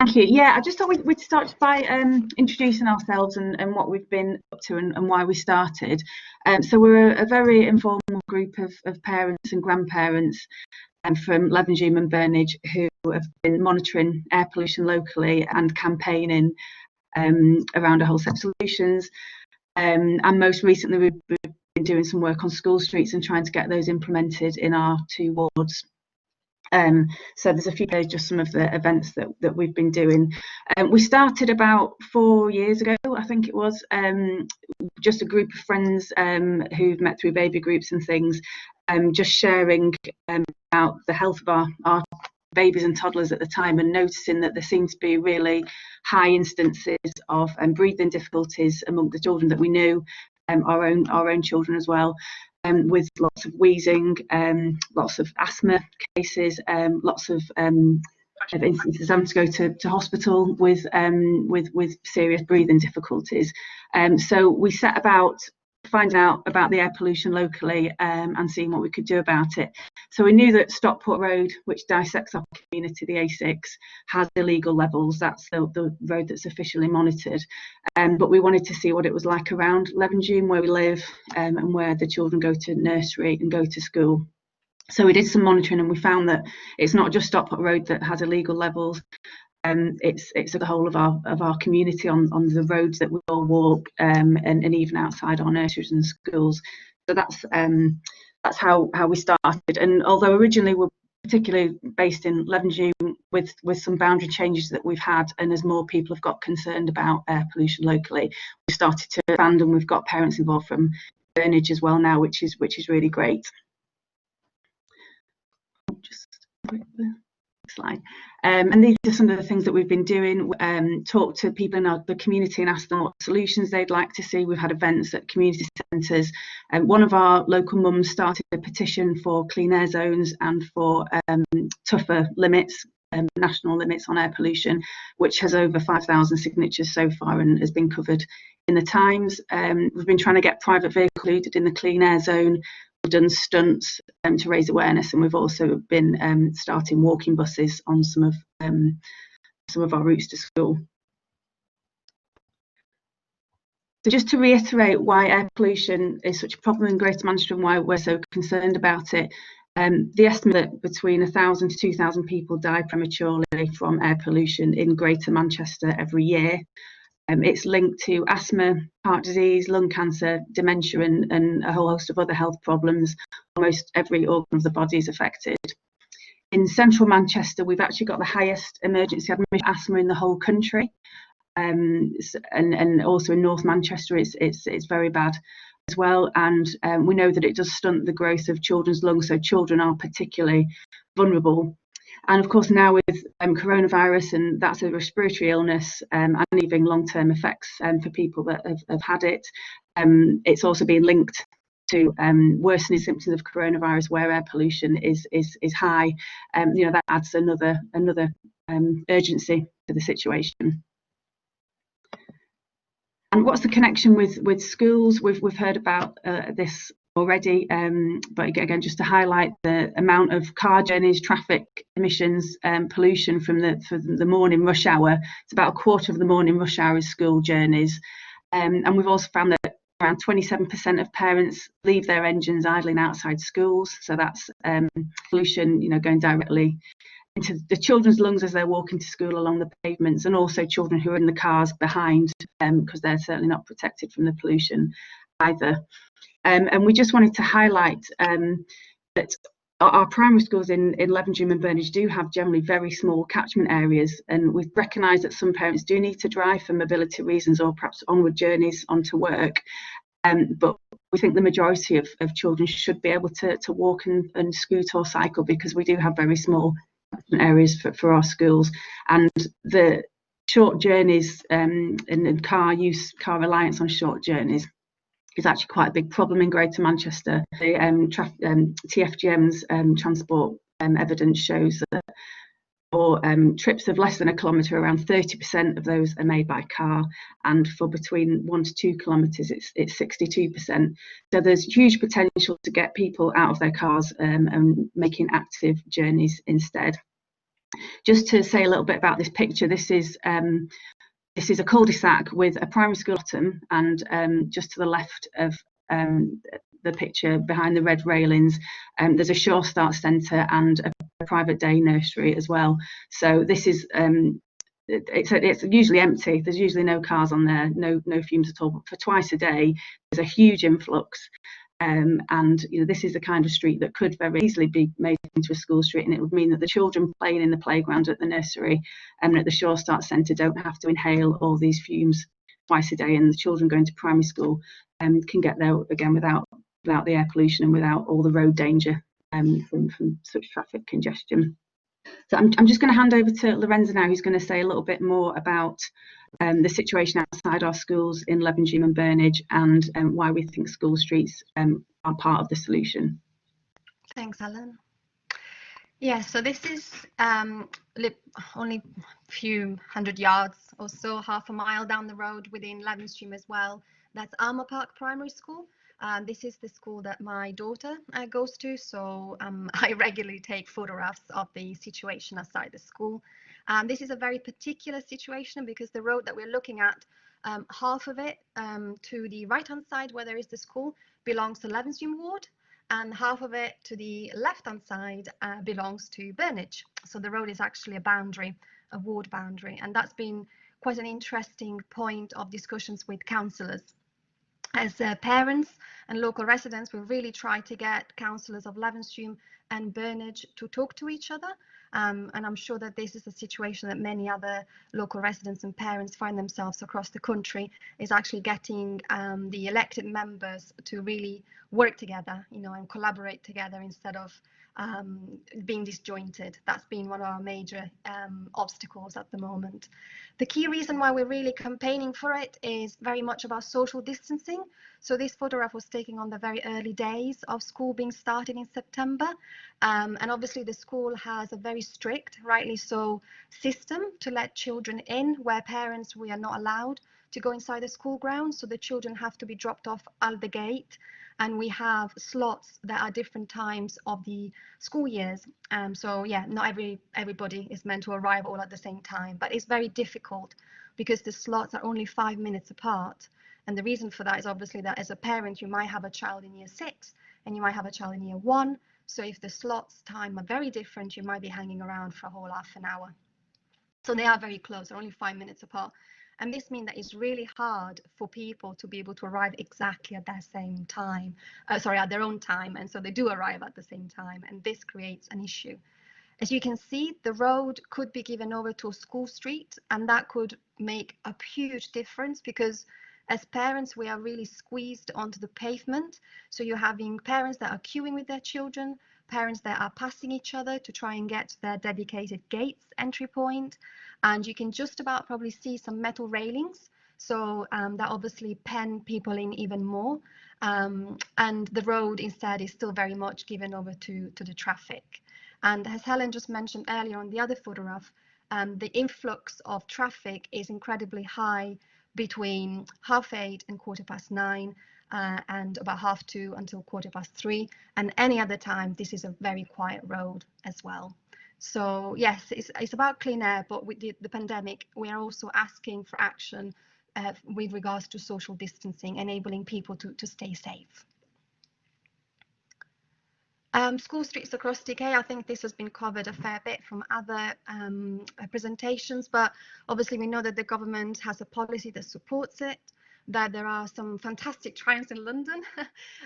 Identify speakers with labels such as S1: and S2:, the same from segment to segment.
S1: Thank you. Yeah, I just thought we'd start by introducing ourselves and what we've been up to and why we started. So we're a very informal group of parents and grandparents from Levenshulme and Burnage who have been monitoring air pollution locally and campaigning around a whole set of solutions. And most recently we've been doing some work on school streets and trying to get those implemented in our 2 wards. So there's a few days, just some of the events that we've been doing. We started about 4 years ago, I think it was, just a group of friends who've met through baby groups and things, just sharing about the health of our babies and toddlers at the time, and noticing that there seemed to be really high instances of breathing difficulties among the children that we knew, our own children as well. With lots of wheezing, lots of asthma cases, lots of instances having to go to hospital with serious breathing difficulties. So we set about finding out about the air pollution locally and seeing what we could do about it. So we knew that Stockport Road, which dissects our community, the A6, has illegal levels. That's the road that's officially monitored. But we wanted to see what it was like around Levenshulme, where we live, and where the children go to nursery and go to school. So we did some monitoring, and we found that it's not just Stockport Road that has illegal levels. It's the whole of our community on the roads that we all walk, and even outside our nurseries and schools. So that's how we started. And although originally we're particularly based in Levenshulme, with some boundary changes that we've had, and as more people have got concerned about air pollution locally, we started to expand, and we've got parents involved from Burnage as well now, which is really great. Just slide. And these are some of the things that we've been doing. Talk to people in the community and ask them what solutions they'd like to see. We've had events at community centres. One of our local mums started a petition for clean air zones and for tougher limits, national limits on air pollution, which has over 5,000 signatures so far and has been covered in the Times. We've been trying to get private vehicles included in the clean air zone. We've done stunts to raise awareness, and we've also been starting walking buses on some of our routes to school. So just to reiterate why air pollution is such a problem in Greater Manchester and why we're so concerned about it, the estimate that between 1,000 to 2,000 people die prematurely from air pollution in Greater Manchester every year. It's linked to asthma, heart disease, lung cancer, dementia, and a whole host of other health problems. Almost every organ of the body is affected. In central Manchester, we've actually got the highest emergency admission asthma in the whole country. And also in North Manchester, it's very bad as well. And we know that it does stunt the growth of children's lungs, so children are particularly vulnerable. And of course, now with coronavirus, and that's a respiratory illness, and leaving long-term effects for people that have had it, it's also been linked to worsening symptoms of coronavirus where air pollution is high. That adds another urgency to the situation. And what's the connection with schools? We've heard about this already, but again, just to highlight the amount of car journeys, traffic emissions, pollution from the morning rush hour. It's about a quarter of the morning rush hour is school journeys, and we've also found that around 27% of parents leave their engines idling outside schools. So that's pollution, going directly into the children's lungs as they're walking to school along the pavements, and also children who are in the cars behind, because they're certainly not protected from the pollution either. And we just wanted to highlight that our primary schools in Levenshulme and Burnage do have generally very small catchment areas, and we've recognised that some parents do need to drive for mobility reasons or perhaps onward journeys onto work. But we think the majority of children should be able to walk and scoot or cycle, because we do have very small catchment areas for our schools. And the short journeys and car reliance on short journeys is actually quite a big problem in Greater Manchester. The TFGM's transport evidence shows that for trips of less than a kilometre, around 30% of those are made by car, and for between 1 to 2 kilometres, it's 62%. So there's huge potential to get people out of their cars and making active journeys instead. Just to say a little bit about this picture, this is a cul-de-sac with a primary school bottom, and just to the left of the picture behind the red railings, there's a Sure Start Centre and a private day nursery as well. So this is it's usually empty. There's usually no cars on there, no fumes at all. But for twice a day, there's a huge influx. And this is the kind of street that could very easily be made into a school street, and it would mean that the children playing in the playground at the nursery and at the Sure Start Centre don't have to inhale all these fumes twice a day, and the children going to primary school can get there again without the air pollution and without all the road danger from such traffic congestion. So I'm just going to hand over to Lorenza now, who's going to say a little bit more about the situation outside our schools in Levenshulme and Burnage, and why we think school streets are part of the solution.
S2: Thanks, Helen. Yeah, so this is only a few hundred yards or so, half a mile down the road within Levenshulme as well. That's Alma Park Primary School. This is the school that my daughter goes to, so I regularly take photographs of the situation outside the school. This is a very particular situation because the road that we're looking at, half of it to the right-hand side where there is the school belongs to Levenshulme Ward, and half of it to the left-hand side belongs to Burnage. So the road is actually a boundary, a ward boundary, and that's been quite an interesting point of discussions with councillors. As parents and local residents, we really try to get councillors of Levenshulme and Burnage to talk to each other. And I'm sure that this is a situation that many other local residents and parents find themselves across the country, is actually getting the elected members to really work together, and collaborate together instead of being disjointed. That's been one of our major obstacles at the moment. The key reason why we're really campaigning for it is very much about social distancing. So this photograph was taken on the very early days of school being started in September. And obviously the school has a very strict, rightly so, system to let children in, where parents, we are not allowed to go inside the school grounds. So the children have to be dropped off at the gate. And we have slots that are different times of the school years. So yeah, not everybody is meant to arrive all at the same time, but it's very difficult because the slots are only 5 minutes apart. And the reason for that is obviously that as a parent, you might have a child in year 6 and you might have a child in year 1. So if the slots time are very different, you might be hanging around for a whole half an hour. So they are very close, they're only 5 minutes apart. And this means that it's really hard for people to be able to arrive exactly at their same time, at their own time. And so they do arrive at the same time, and this creates an issue. As you can see, the road could be given over to a school street, and that could make a huge difference because as parents, we are really squeezed onto the pavement. So you're having parents that are queuing with their children, parents that are passing each other to try and get to their dedicated gates entry point. And you can just about probably see some metal railings. So that obviously pen people in even more. And the road instead is still very much given over to the traffic. And as Helen just mentioned earlier on the other photograph, the influx of traffic is incredibly high between 8:30 and 9:15, and about 2:30 until 3:15. And any other time, this is a very quiet road as well. So yes, it's about clean air, but with the pandemic, we are also asking for action with regards to social distancing, enabling people to stay safe. School streets across DK, I think this has been covered a fair bit from other presentations, but obviously we know that the government has a policy that supports it, that there are some fantastic trials in London.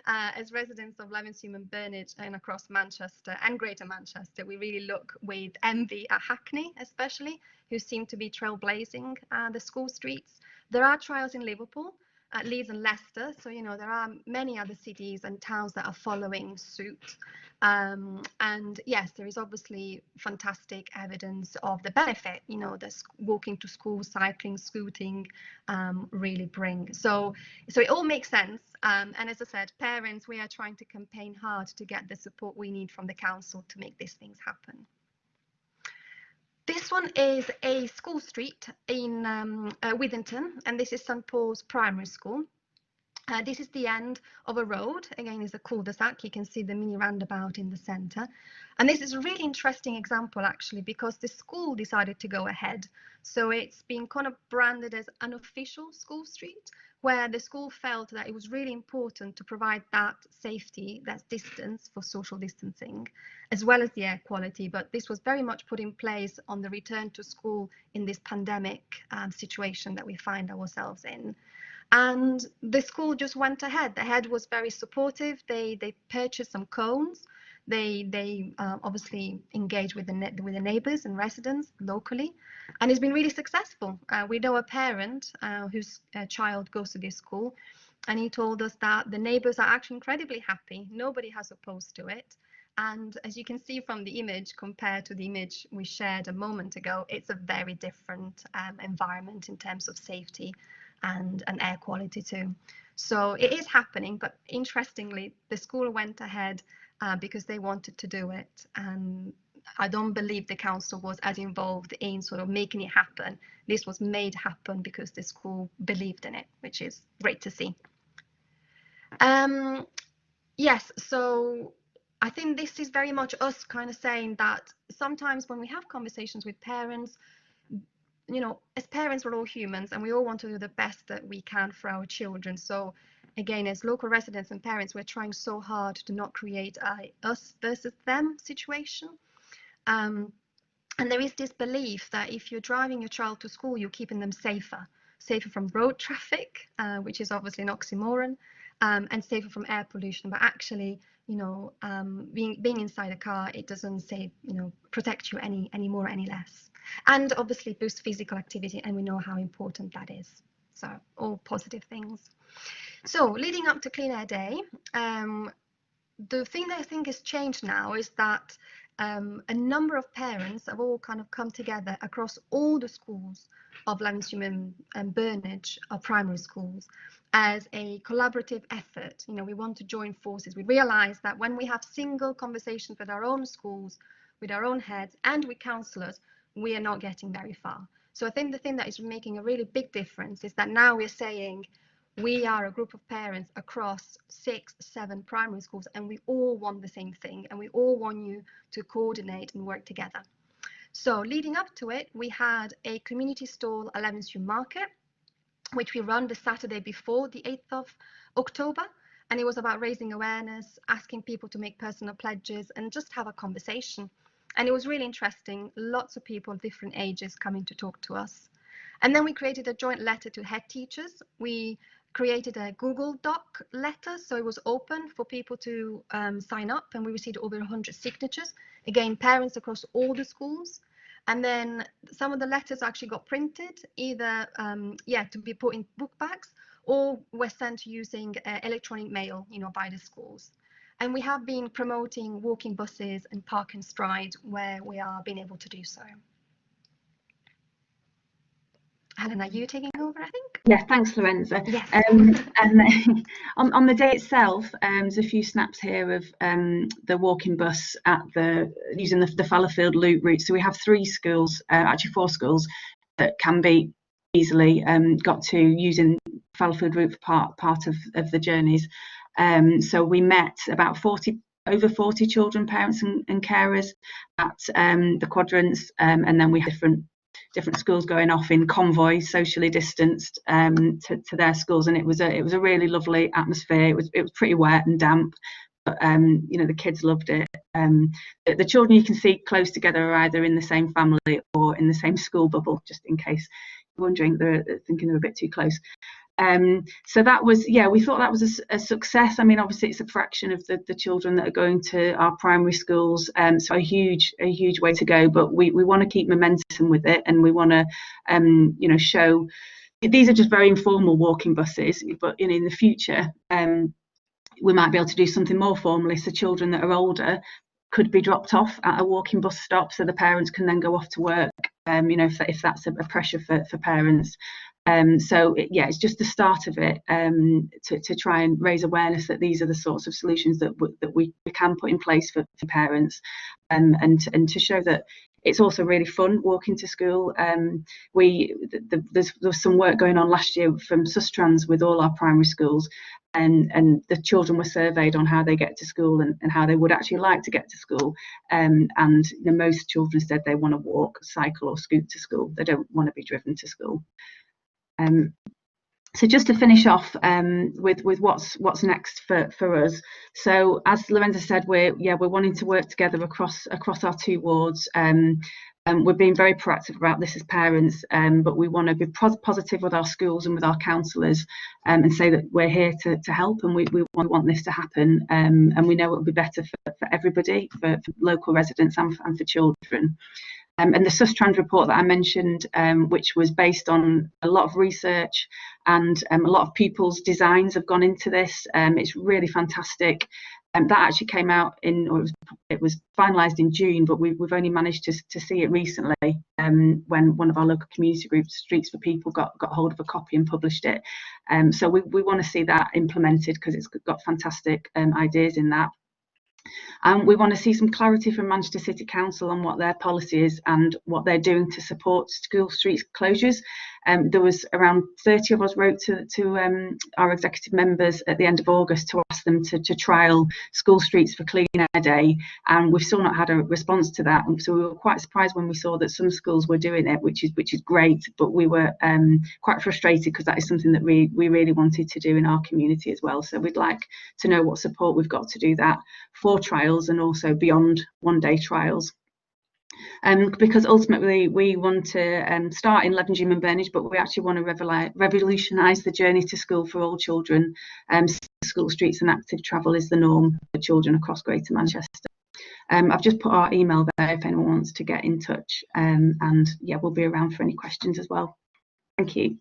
S2: As residents of Levenshulme and Burnage and across Manchester and Greater Manchester, we really look with envy at Hackney especially, who seem to be trailblazing the school streets. There are trials in Liverpool, Leeds and Leicester, so there are many other cities and towns that are following suit. And yes, there is obviously fantastic evidence of the benefit, that walking to school, cycling, scooting really bring. So it all makes sense. And as I said, parents, we are trying to campaign hard to get the support we need from the council to make these things happen. This one is a school street in Withington, and this is St Paul's Primary School. This is the end of a road. Again, it's a cul-de-sac. You can see the mini roundabout in the center. And this is a really interesting example, actually, because the school decided to go ahead. So it's been kind of branded as an official school street, where the school felt that it was really important to provide that safety, that distance for social distancing, as well as the air quality. But this was very much put in place on the return to school in this pandemic situation that we find ourselves in. And the school just went ahead. The head was very supportive. They purchased some cones. They obviously engaged with the neighbors and residents locally, and it's been really successful. We know a parent whose child goes to this school, and he told us that the neighbors are actually incredibly happy. Nobody has opposed to it. And as you can see from the image compared to the image we shared a moment ago, it's a very different environment in terms of safety and air quality too. So it is happening, but interestingly, the school went ahead because they wanted to do it. And I don't believe the council was as involved in sort of making it happen. This was made happen because the school believed in it, which is great to see. Yes, so I think this is very much us kind of saying that sometimes when we have conversations with parents, you know, as parents, we're all humans and we all want to do the best that we can for our children. So again, as local residents and parents, we're trying so hard to not create a us versus them situation. And there is this belief that if you're driving your child to school, you're keeping them safer from road traffic, which is obviously an oxymoron, and safer from air pollution. But actually, you know, being inside a car, it doesn't say, you know, protect you any more, any less. And obviously boost physical activity, and we know how important that is. So all positive things. So leading up to Clean Air Day, the thing that I think has changed now is that a number of parents have all kind of come together across all the schools of Llanstream and Burnage, our primary schools, as a collaborative effort. You know, we want to join forces. We realize that when we have single conversations with our own schools, with our own heads and with councillors, we are not getting very far. So I think the thing that is making a really big difference is that now we're saying we are a group of parents across 6, 7 primary schools, and we all want the same thing, and we all want you to coordinate and work together. So leading up to it, we had a community stall at Llanstream Market, which we run the Saturday before the 8th of October. And it was about raising awareness, asking people to make personal pledges and just have a conversation. And it was really interesting. Lots of people of different ages coming to talk to us. And then we created a joint letter to head teachers. We created a Google Doc letter, so it was open for people to sign up, and we received over 100 signatures. Again, parents across all the schools. And then some of the letters actually got printed, either to be put in book bags, or were sent using electronic mail, you know, by the schools. And we have been promoting walking buses and park and stride where we are being able to do so. Helen, are you taking over, I think?
S1: Yeah, thanks, Lorenza.
S2: Yes.
S1: And on the day itself, there's a few snaps here of the walking bus using the Fallowfield Loop route. So we have 3 schools, actually 4 schools, that can be easily got to using Fallowfield route for part of the journeys. So we met about over 40 children, parents and carers at the quadrants, and then we have different schools going off in convoy, socially distanced, to their schools, and it was a really lovely atmosphere. It was pretty wet and damp, but you know, the kids loved it. The children you can see close together are either in the same family or in the same school bubble, just in case you're wondering, they're thinking they're a bit too close. So that was, yeah, we thought that was a success. I mean, obviously it's a fraction of the children that are going to our primary schools, so a huge way to go, but we want to keep momentum with it, and we want to you know, show these are just very informal walking buses, but in the future we might be able to do something more formally, so children that are older could be dropped off at a walking bus stop, so the parents can then go off to work, you know, if that's a pressure for parents. So it's just the start of it, to try and raise awareness that these are the sorts of solutions that we can put in place for parents, and to show that It's also really fun walking to school. There was some work going on last year from Sustrans with all our primary schools, and the children were surveyed on how they get to school and how they would actually like to get to school. And most children said they want to walk, cycle, or scoot to school. They don't want to be driven to school. So just to finish off with what's next for us. So as Lorenza said, we're wanting to work together across our 2 wards. We're being very proactive about this as parents, but we want to be positive with our schools and with our counsellors, and say that we're here to help, and we want this to happen, and we know it will be better for everybody, for local residents and for children. And the Sustrans report that I mentioned, which was based on a lot of research and a lot of people's designs have gone into this. It's really fantastic. That actually came out it was finalised in June, but we've only managed to see it recently, when one of our local community groups, Streets for People, got hold of a copy and published it. So we want to see that implemented because it's got fantastic ideas in that. And we want to see some clarity from Manchester City Council on what their policy is and what they're doing to support school street closures. There was around 30 of us wrote to our executive members at the end of August to ask them to trial school streets for Clean Air Day, and we've still not had a response to that. And so we were quite surprised when we saw that some schools were doing it, which is great, but we were quite frustrated because that is something that we really wanted to do in our community as well. So we'd like to know what support we've got to do that for trials and also beyond one-day trials. Because ultimately we want to start in Levenshulme and Burnage, but we actually want to revolutionise the journey to school for all children. School streets and active travel is the norm for children across Greater Manchester. I've just put our email there if anyone wants to get in touch, and yeah, we'll be around for any questions as well. Thank you.